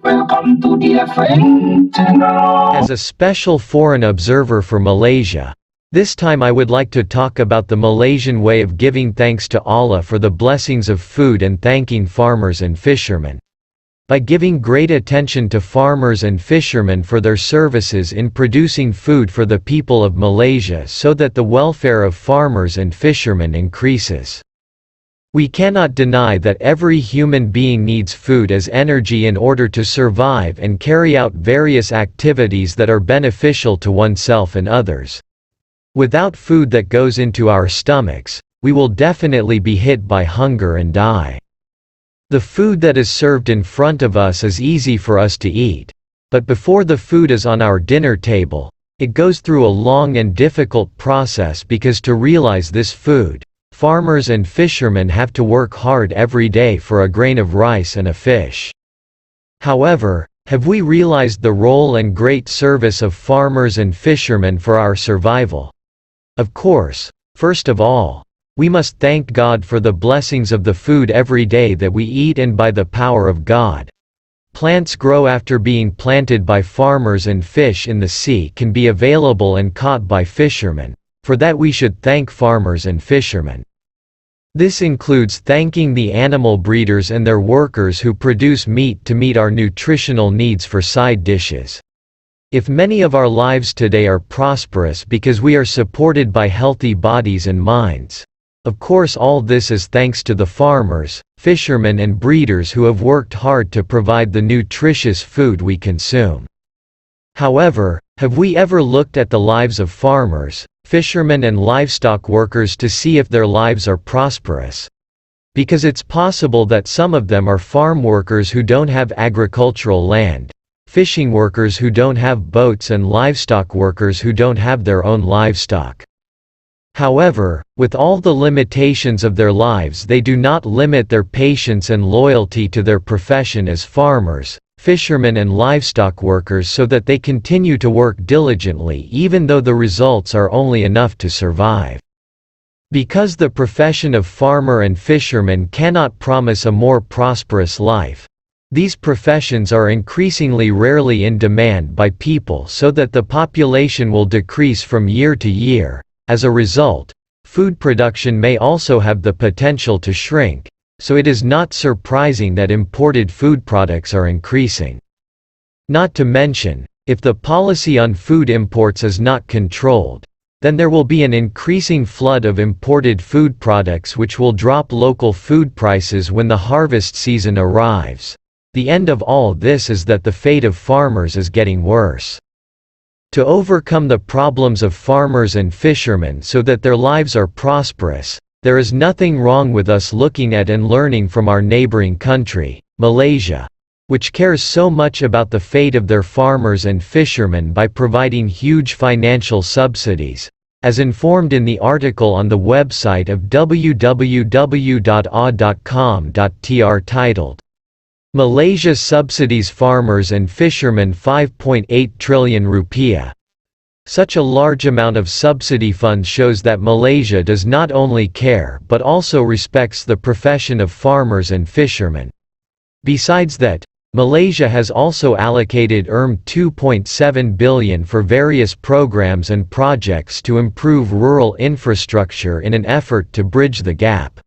Welcome to the friend channel. As a special foreign observer for Malaysia, this time I would like to talk about the Malaysian way of giving thanks to Allah for the blessings of food and thanking farmers and fishermen. By giving great attention to farmers and fishermen for their services in producing food for the people of Malaysia so that the welfare of farmers and fishermen increases. We cannot deny that every human being needs food as energy in order to survive and carry out various activities that are beneficial to oneself and others. Without food that goes into our stomachs, we will definitely be hit by hunger and die. The food that is served in front of us is easy for us to eat. But before the food is on our dinner table, it goes through a long and difficult process because to realize this food, farmers and fishermen have to work hard every day for a grain of rice and a fish. However, have we realized the role and great service of farmers and fishermen for our survival? Of course, first of all, we must thank God for the blessings of the food every day that we eat, and by the power of God, plants grow after being planted by farmers, and fish in the sea can be available and caught by fishermen. For that we should thank farmers and fishermen. This includes thanking the animal breeders and their workers who produce meat to meet our nutritional needs for side dishes. If many of our lives today are prosperous because we are supported by healthy bodies and minds, of course all this is thanks to the farmers, fishermen and breeders who have worked hard to provide the nutritious food we consume. However, have we ever looked at the lives of farmers, fishermen and livestock workers to see if their lives are prosperous? Because it's possible that some of them are farm workers who don't have agricultural land, fishing workers who don't have boats, and livestock workers who don't have their own livestock. However, with all the limitations of their lives, they do not limit their patience and loyalty to their profession as farmers, fishermen and livestock workers so that they continue to work diligently even though the results are only enough to survive. Because the profession of farmer and fisherman cannot promise a more prosperous life, these professions are increasingly rarely in demand by people so that the population will decrease from year to year. As a result, food production may also have the potential to shrink. So it is not surprising that imported food products are increasing. Not to mention, if the policy on food imports is not controlled, then there will be an increasing flood of imported food products which will drop local food prices when the harvest season arrives. The end of all this is that the fate of farmers is getting worse. To overcome the problems of farmers and fishermen so that their lives are prosperous, there is nothing wrong with us looking at and learning from our neighboring country, Malaysia, which cares so much about the fate of their farmers and fishermen by providing huge financial subsidies, as informed in the article on the website of www.a.com.tr titled, Malaysia subsidies farmers and fishermen 5.8 trillion rupiah. Such a large amount of subsidy funds shows that Malaysia does not only care but also respects the profession of farmers and fishermen. Besides that, Malaysia has also allocated 2.7 billion for various programs and projects to improve rural infrastructure in an effort to bridge the gap.